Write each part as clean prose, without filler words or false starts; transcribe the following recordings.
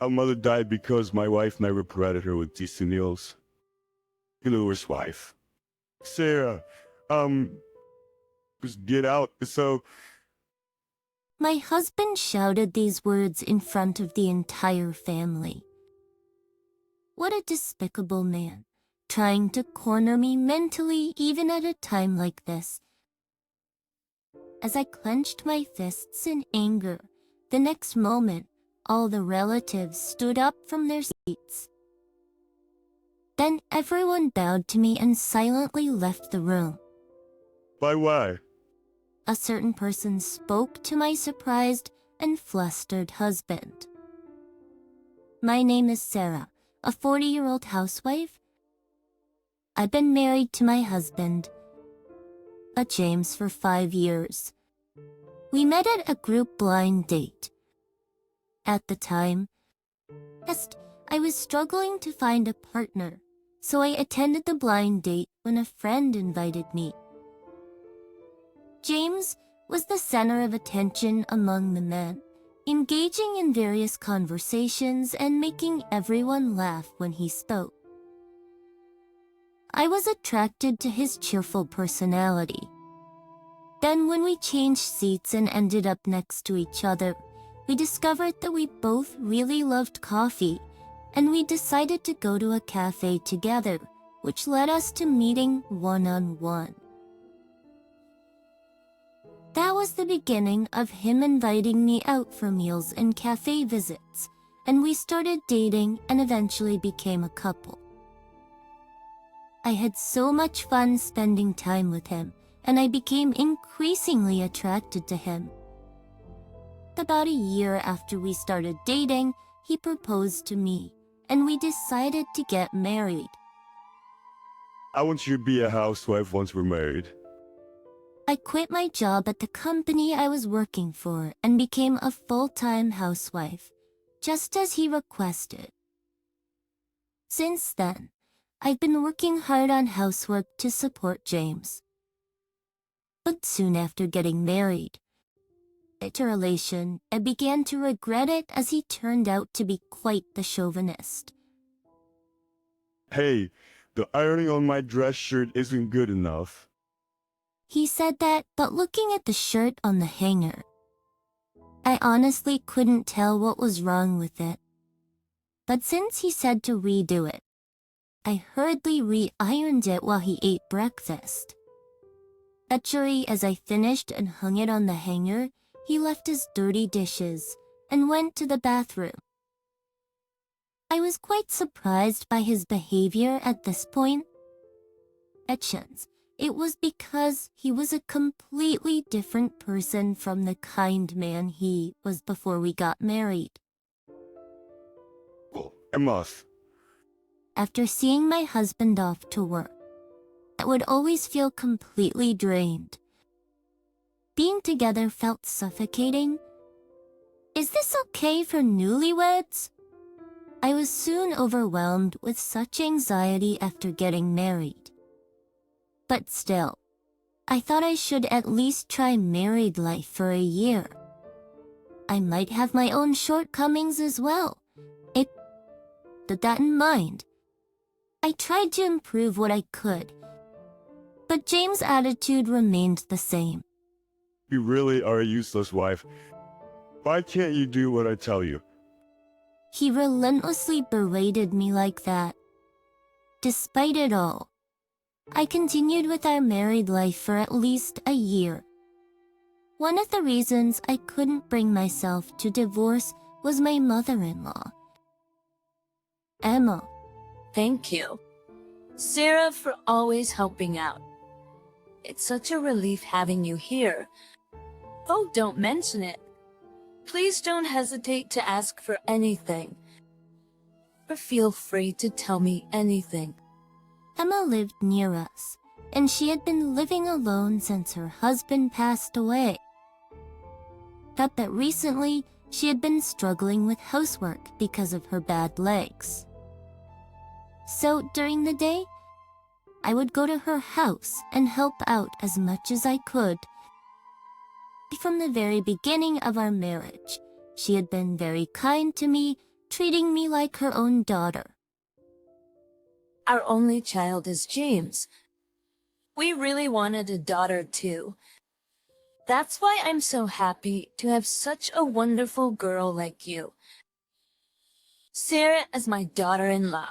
Our mother died because my wife never provided her with decent meals. You know, his wife. Sarah, just get out. So, My husband shouted these words in front of the entire family. What a despicable man, trying to corner me mentally even at a time like this. As I clenched my fists in anger, the next moment, all the relatives stood up from their seats. Then everyone bowed to me and silently left the room. why? A certain person spoke to my surprised and flustered husband. My name is Sarah, a 40-year-old housewife. I've been married to my husband, James, for 5 years. We met at a group blind date. At the time, I was struggling to find a partner, so I attended the blind date when a friend invited me. James was the center of attention among the men, engaging in various conversations and making everyone laugh when he spoke. I was attracted to his cheerful personality. Then when we changed seats and ended up next to each other, we discovered that we both really loved coffee, and we decided to go to a cafe together, which led us to meeting one-on-one. That was the beginning of him inviting me out for meals and cafe visits, and we started dating and eventually became a couple. I had so much fun spending time with him, and I became increasingly attracted to him. About a year after we started dating, he proposed to me, and we decided to get married. I want you to be a housewife once we're married. I quit my job at the company I was working for and became a full-time housewife, just as he requested. Since then, I've been working hard on housework to support James. But soon after getting married, I began to regret it as he turned out to be quite the chauvinist. Hey, the ironing on my dress shirt isn't good enough. He said that, but looking at the shirt on the hanger, I honestly couldn't tell what was wrong with it. But since he said to redo it, I hurriedly re-ironed it while he ate breakfast. Naturally, as I finished and hung it on the hanger, he left his dirty dishes and went to the bathroom. I was quite surprised by his behavior at this point. It was because he was a completely different person from the kind man he was before we got married. Well, I must. After seeing my husband off to work, I would always feel completely drained. Being together felt suffocating. Is this okay for newlyweds? I was soon overwhelmed with such anxiety after getting married. But still, I thought I should at least try married life for a year. I might have my own shortcomings as well. With that in mind, I tried to improve what I could, but James' attitude remained the same. You really are a useless wife. Why can't you do what I tell you? He relentlessly berated me like that. Despite it all, I continued with our married life for at least a year. One of the reasons I couldn't bring myself to divorce was my mother-in-law, Emma. Thank you, Sarah, for always helping out. It's such a relief having you here. Oh, don't mention it. Please don't hesitate to ask for anything. Or feel free to tell me anything. Emma lived near us, and she had been living alone since her husband passed away. But recently, she had been struggling with housework because of her bad legs. So during the day, I would go to her house and help out as much as I could. From the very beginning of our marriage, she had been very kind to me treating me like her own daughter. Our only child is James. We really wanted a daughter too. That's why I'm so happy to have such a wonderful girl like you. Sarah as my daughter-in-law.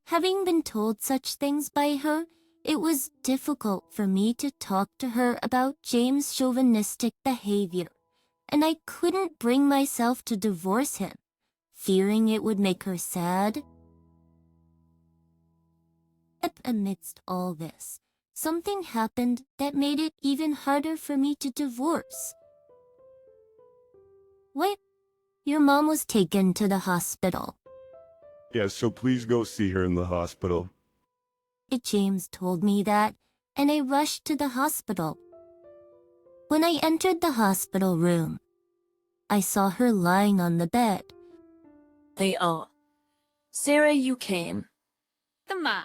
Having been told such things by her, it was difficult for me to talk to her about James' chauvinistic behavior, and I couldn't bring myself to divorce him, fearing it would make her sad. Amidst all this, something happened that made it even harder for me to divorce. Wait, your mom was taken to the hospital. Yes, so please go see her in the hospital. James told me that, and I rushed to the hospital. When I entered the hospital room, I saw her lying on the bed. Sarah, you came. Ma,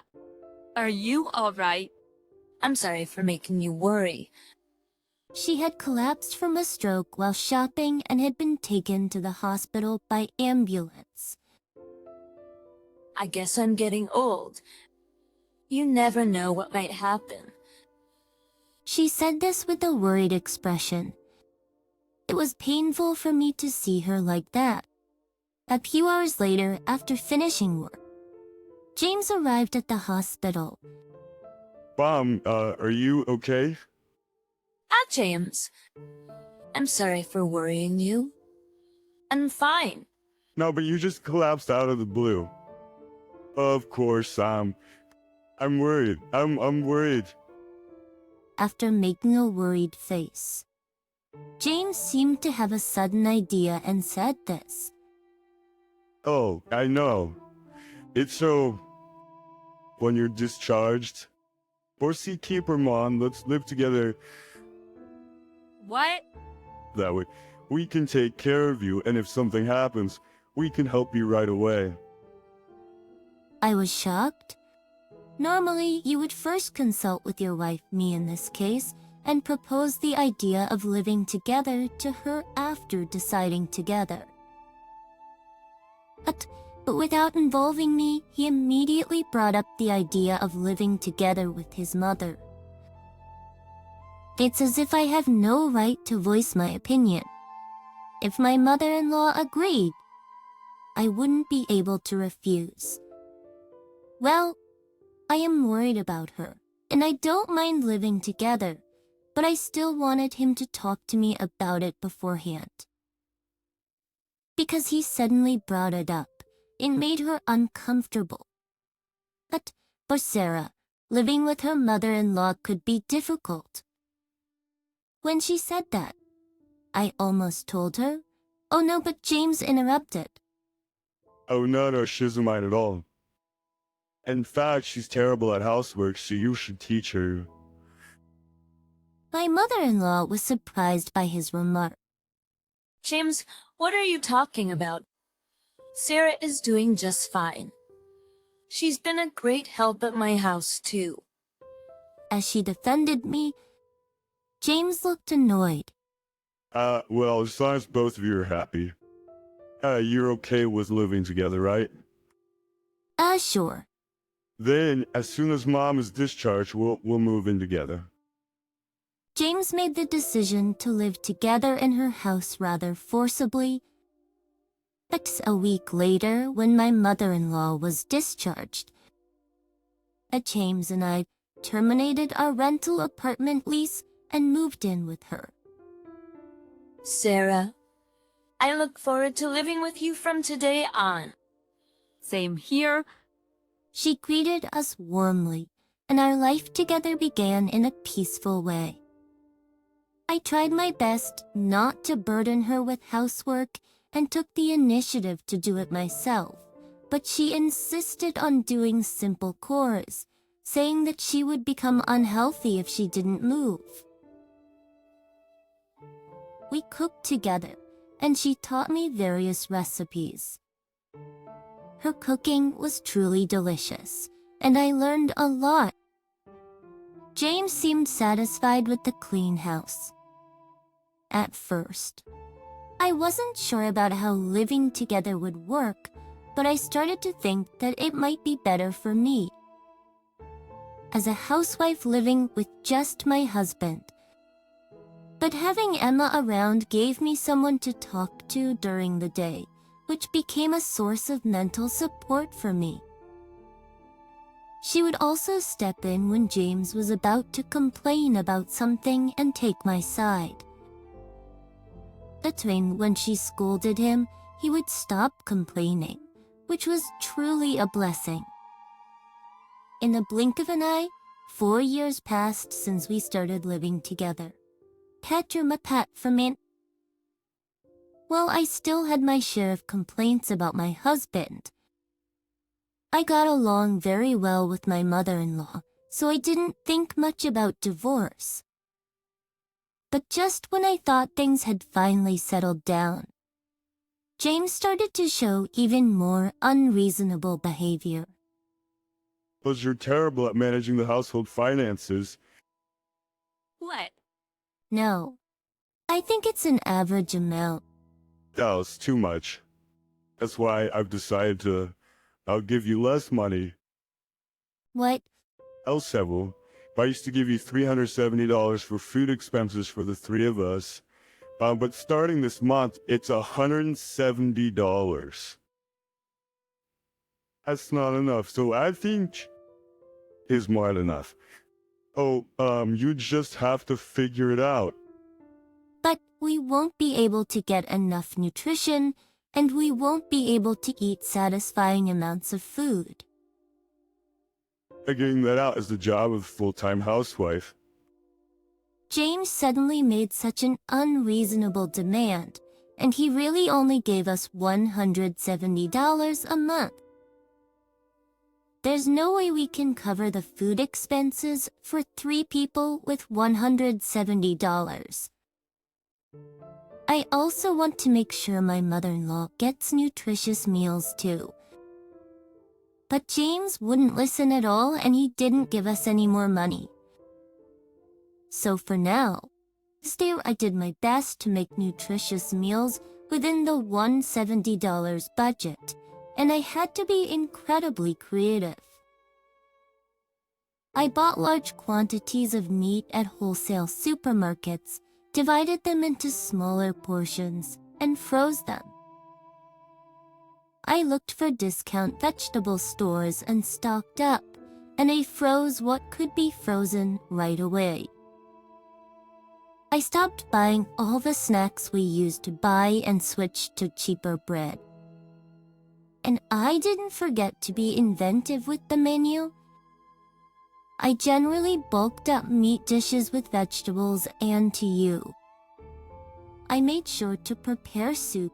are you alright? I'm sorry for making you worry. She had collapsed from a stroke while shopping and had been taken to the hospital by ambulance. I guess I'm getting old. You never know what might happen. She said this with a worried expression. It was painful for me to see her like that. A few hours later, after finishing work, James arrived at the hospital. Mom, are you okay? James. I'm sorry for worrying you. I'm fine. No, but you just collapsed out of the blue. Of course, I'm worried. I'm worried. After making a worried face, James seemed to have a sudden idea and said this. Oh, I know. It's so... when you're discharged. Or see, keep her, Mom. Let's live together. What? That way, we can take care of you, and if something happens, we can help you right away. I was shocked. Normally, you would first consult with your wife, me in this case, and propose the idea of living together to her after deciding together. But without involving me, he immediately brought up the idea of living together with his mother. It's as if I have no right to voice my opinion. If my mother-in-law agreed, I wouldn't be able to refuse. Well, I am worried about her, and I don't mind living together, but I still wanted him to talk to me about it beforehand. Because he suddenly brought it up, it made her uncomfortable. But for Sarah, living with her mother-in-law could be difficult. When she said that, I almost told her, "Oh no," but James interrupted. Oh, no, she doesn't mind at all. In fact, she's terrible at housework, so you should teach her. My mother-in-law was surprised by his remark. James, what are you talking about? Sarah is doing just fine. She's been a great help at my house, too. As she defended me, James looked annoyed. Well, as long as both of you are happy. You're okay with living together, right? Sure. Then, as soon as Mom is discharged, we'll move in together. James made the decision to live together in her house rather forcibly. But a week later, when my mother-in-law was discharged, James and I terminated our rental apartment lease and moved in with her. Sarah, I look forward to living with you from today on. Same here. She greeted us warmly, and our life together began in a peaceful way. I tried my best not to burden her with housework and took the initiative to do it myself, but she insisted on doing simple chores, saying that she would become unhealthy if she didn't move. We cooked together, and she taught me various recipes. Her cooking was truly delicious, and I learned a lot. James seemed satisfied with the clean house. At first, I wasn't sure about how living together would work, but I started to think that it might be better for me. As a housewife living with just my husband. But having Emma around gave me someone to talk to during the day, which became a source of mental support for me. She would also step in when James was about to complain about something and take my side. Between when she scolded him, he would stop complaining, which was truly a blessing. In the blink of an eye, 4 years passed since we started living together. Pat from it. Well, I still had my share of complaints about my husband. I got along very well with my mother-in-law, so I didn't think much about divorce. But just when I thought things had finally settled down, James started to show even more unreasonable behavior. Because you're terrible at managing the household finances. What? No, I think it's an average amount. That was too much. That's why I've decided I'll give you less money. What? If I used to give you $370 for food expenses for the three of us. But starting this month, it's $170. That's not enough, so I think is more than enough. Oh, you just have to figure it out. But we won't be able to get enough nutrition, and we won't be able to eat satisfying amounts of food. Figuring that out is the job of a full-time housewife. James suddenly made such an unreasonable demand, and he really only gave us $170 a month. There's no way we can cover the food expenses for 3 people with $170. I also want to make sure my mother-in-law gets nutritious meals too. But James wouldn't listen at all, and he didn't give us any more money. So for now, I did my best to make nutritious meals within the $170 budget, and I had to be incredibly creative. I bought large quantities of meat at wholesale supermarkets, divided them into smaller portions, and froze them. I looked for discount vegetable stores and stocked up, and I froze what could be frozen right away. I stopped buying all the snacks we used to buy and switched to cheaper bread. And I didn't forget to be inventive with the menu. I generally bulked up meat dishes with vegetables and to you. I made sure to prepare soup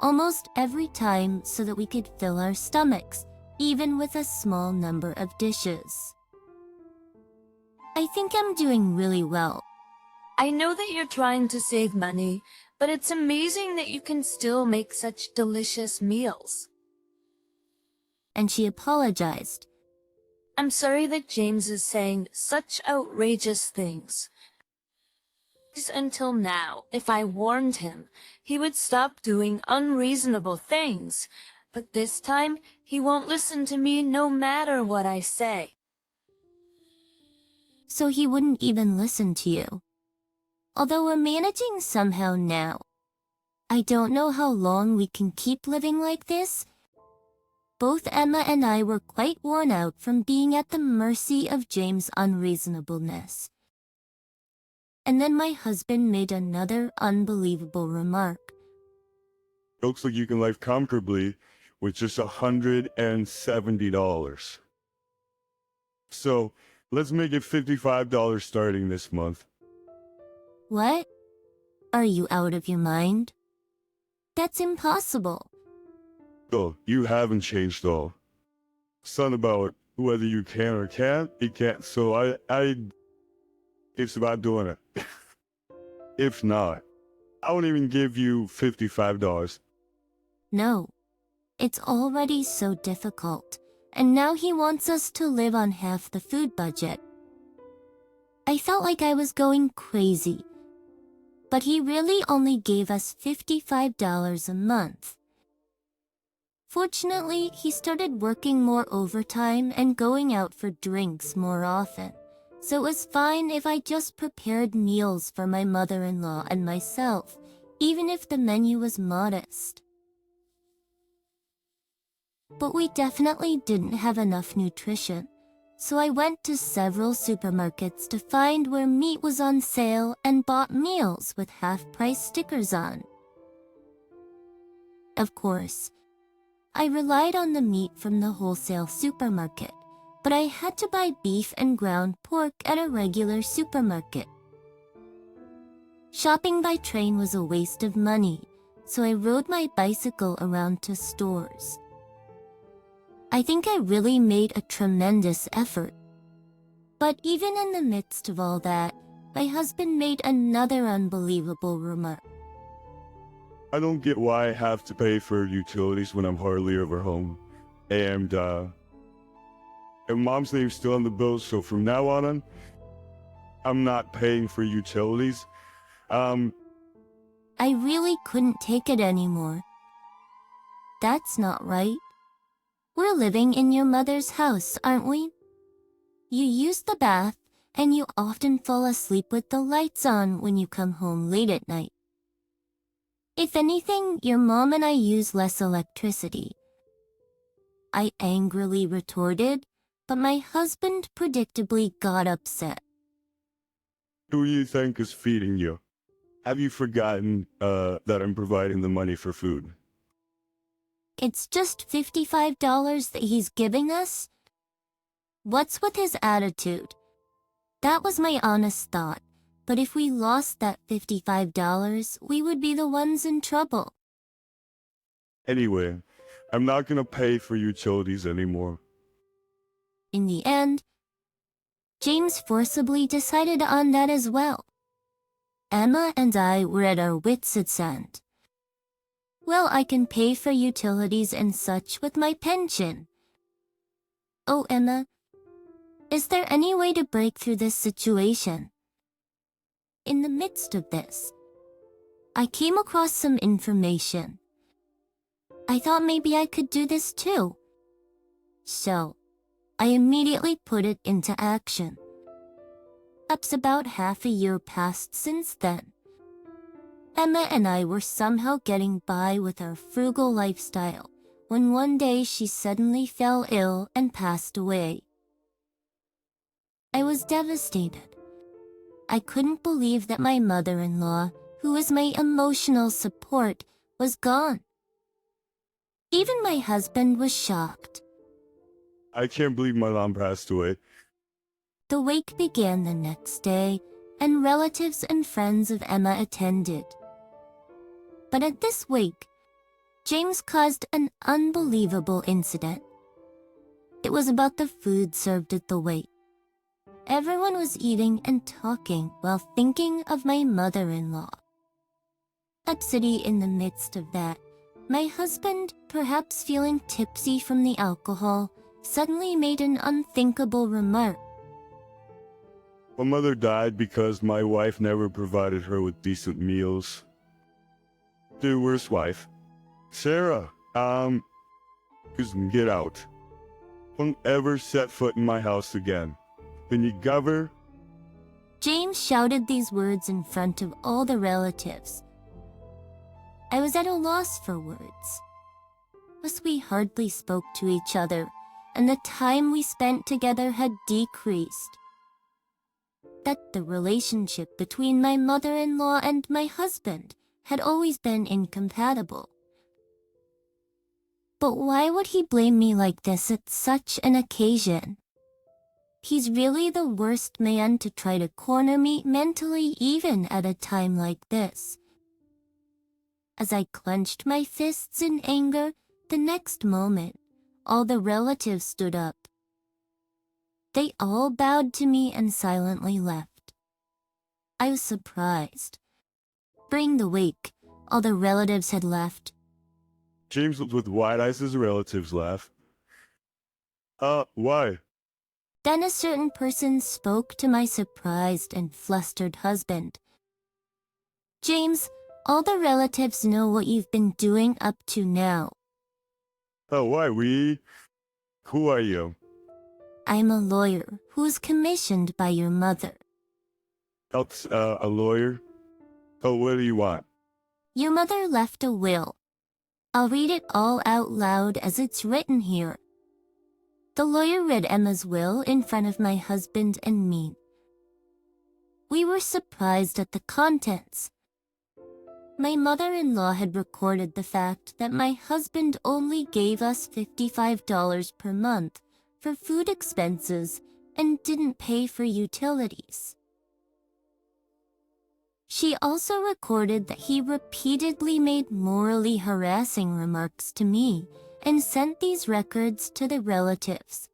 almost every time so that we could fill our stomachs, even with a small number of dishes. I think I'm doing really well. I know that you're trying to save money, but it's amazing that you can still make such delicious meals. And she apologized. I'm sorry that James is saying such outrageous things. Because until now, if I warned him, he would stop doing unreasonable things. But this time, he won't listen to me no matter what I say. So he wouldn't even listen to you. Although we're managing somehow now. I don't know how long we can keep living like this. Both Emma and I were quite worn out from being at the mercy of James' unreasonableness. And then my husband made another unbelievable remark. Looks like you can live comfortably with just $170. So, let's make it $55 starting this month. What? Are you out of your mind? That's impossible. Oh, you haven't changed though. Son about whether you can or can't, you can't. So it's about doing it. If not, I won't even give you $55. No, it's already so difficult, and now he wants us to live on half the food budget. I felt like I was going crazy, but he really only gave us $55 a month. Fortunately, he started working more overtime and going out for drinks more often, so it was fine if I just prepared meals for my mother-in-law and myself, even if the menu was modest. But we definitely didn't have enough nutrition, so I went to several supermarkets to find where meat was on sale and bought meals with half-price stickers on. Of course, I relied on the meat from the wholesale supermarket, but I had to buy beef and ground pork at a regular supermarket. Shopping by train was a waste of money, so I rode my bicycle around to stores. I think I really made a tremendous effort. But even in the midst of all that, my husband made another unbelievable remark. I don't get why I have to pay for utilities when I'm hardly ever home. And Mom's name's still on the bill, so from now on, I'm not paying for utilities. I really couldn't take it anymore. That's not right. We're living in your mother's house, aren't we? You use the bath, and you often fall asleep with the lights on when you come home late at night. If anything, your mom and I use less electricity. I angrily retorted, but my husband predictably got upset. Who do you think is feeding you? Have you forgotten that I'm providing the money for food? It's just $55 that he's giving us? What's with his attitude? That was my honest thought, but if we lost that $55, we would be the ones in trouble. Anyway, I'm not gonna pay for utilities anymore. In the end, James forcibly decided on that as well. Emma and I were at our wits' end. Well, I can pay for utilities and such with my pension. Oh, Emma, is there any way to break through this situation? In the midst of this, I came across some information. I thought maybe I could do this too. So, I immediately put it into action. Perhaps about half a year passed since then. Emma and I were somehow getting by with our frugal lifestyle when one day she suddenly fell ill and passed away. I was devastated. I couldn't believe that my mother-in-law, who was my emotional support, was gone. Even my husband was shocked. I can't believe my mom passed away. The wake began the next day, and relatives and friends of Emma attended. But at this wake, James caused an unbelievable incident. It was about the food served at the wake. Everyone was eating and talking while thinking of my mother-in-law. Upsetty in the midst of that, my husband, perhaps feeling tipsy from the alcohol, suddenly made an unthinkable remark. My mother died because my wife never provided her with decent meals. Dude, where's wife? Sarah, just get out. Don't ever set foot in my house again. Can you cover? James shouted these words in front of all the relatives. I was at a loss for words. Plus, we hardly spoke to each other, and the time we spent together had decreased. That the relationship between my mother-in-law and my husband had always been incompatible. But why would he blame me like this at such an occasion? He's really the worst man to try to corner me mentally even at a time like this. As I clenched my fists in anger, the next moment, all the relatives stood up. They all bowed to me and silently left. I was surprised. During the wake, all the relatives had left. James looked with wide eyes as relatives laughed. Why? Then a certain person spoke to my surprised and flustered husband. James, all the relatives know what you've been doing up to now. Oh, why, who are you? I'm a lawyer who's commissioned by your mother. That's, a lawyer? Oh, what do you want? Your mother left a will. I'll read it all out loud as it's written here. The lawyer read Emma's will in front of my husband and me. We were surprised at the contents. My mother-in-law had recorded the fact that my husband only gave us $55 per month for food expenses and didn't pay for utilities. She also recorded that he repeatedly made morally harassing remarks to me and sent these records to the relatives.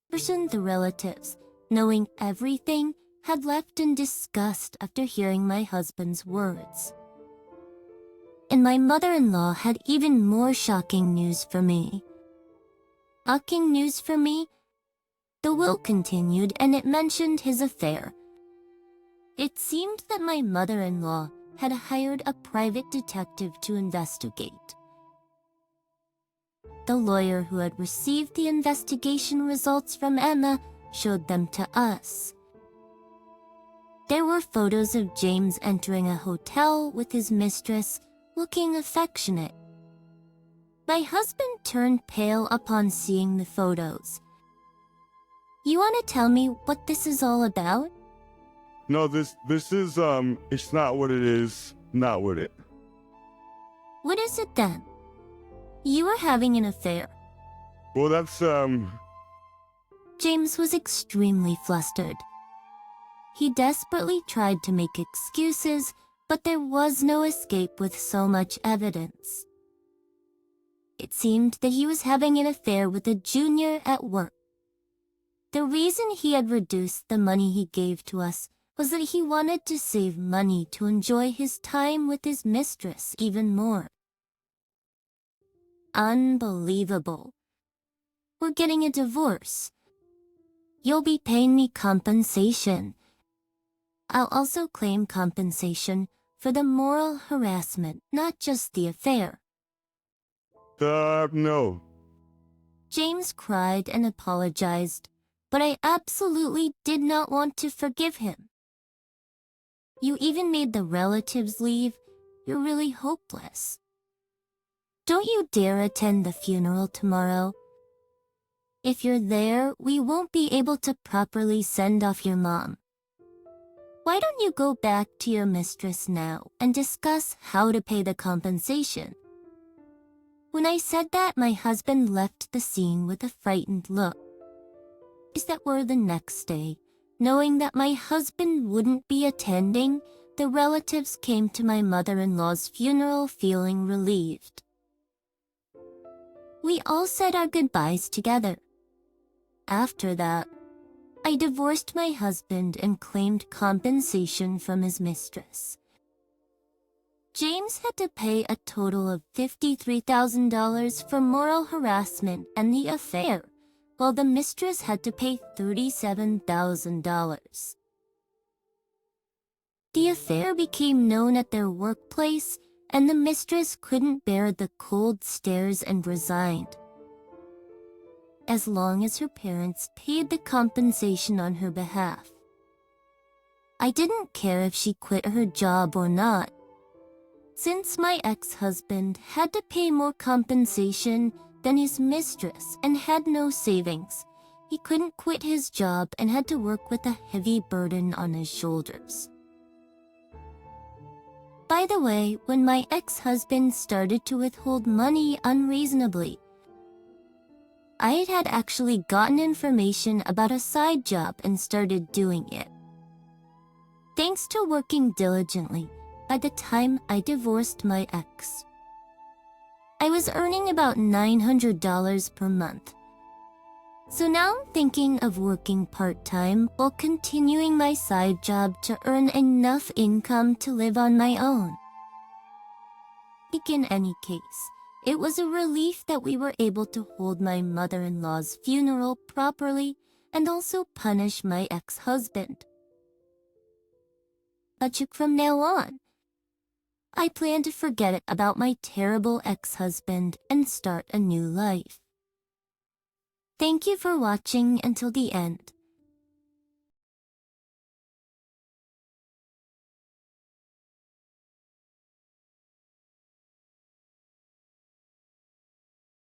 The relatives, knowing everything, had left in disgust after hearing my husband's words. And my mother-in-law had even more shocking news for me. Shocking news for me? The will continued and it mentioned his affair. It seemed that my mother-in-law had hired a private detective to investigate. The lawyer who had received the investigation results from Emma showed them to us. There were photos of James entering a hotel with his mistress, looking affectionate. My husband turned pale upon seeing the photos. You want to tell me what this is all about? No, this is, it's not what it is, not with it. What is it then? You were having an affair. Well, that's, James was extremely flustered. He desperately tried to make excuses, but there was no escape with so much evidence. It seemed that he was having an affair with a junior at work. The reason he had reduced the money he gave to us was that he wanted to save money to enjoy his time with his mistress even more. Unbelievable. We're getting a divorce. You'll be paying me compensation. I'll also claim compensation for the moral harassment, not just the affair. No. James cried and apologized, but I absolutely did not want to forgive him. You even made the relatives leave. You're really hopeless. Don't you dare attend the funeral tomorrow. If you're there, we won't be able to properly send off your mom. Why don't you go back to your mistress now and discuss how to pay the compensation? When I said that, my husband left the scene with a frightened look. Is that where the next day, knowing that my husband wouldn't be attending, the relatives came to my mother-in-law's funeral feeling relieved. We all said our goodbyes together. After that, I divorced my husband and claimed compensation from his mistress. James had to pay a total of $53,000 for moral harassment and the affair, while the mistress had to pay $37,000. The affair became known at their workplace, and the mistress couldn't bear the cold stares and resigned. As long as her parents paid the compensation on her behalf. I didn't care if she quit her job or not. Since my ex-husband had to pay more compensation than his mistress and had no savings, he couldn't quit his job and had to work with a heavy burden on his shoulders. By the way, when my ex-husband started to withhold money unreasonably, I had actually gotten information about a side job and started doing it. Thanks to working diligently, by the time I divorced my ex, I was earning about $900 per month. So now I'm thinking of working part-time while continuing my side job to earn enough income to live on my own. In any case, it was a relief that we were able to hold my mother-in-law's funeral properly and also punish my ex-husband. Achuk from now on. I plan to forget about my terrible ex-husband and start a new life. Thank you for watching until the end.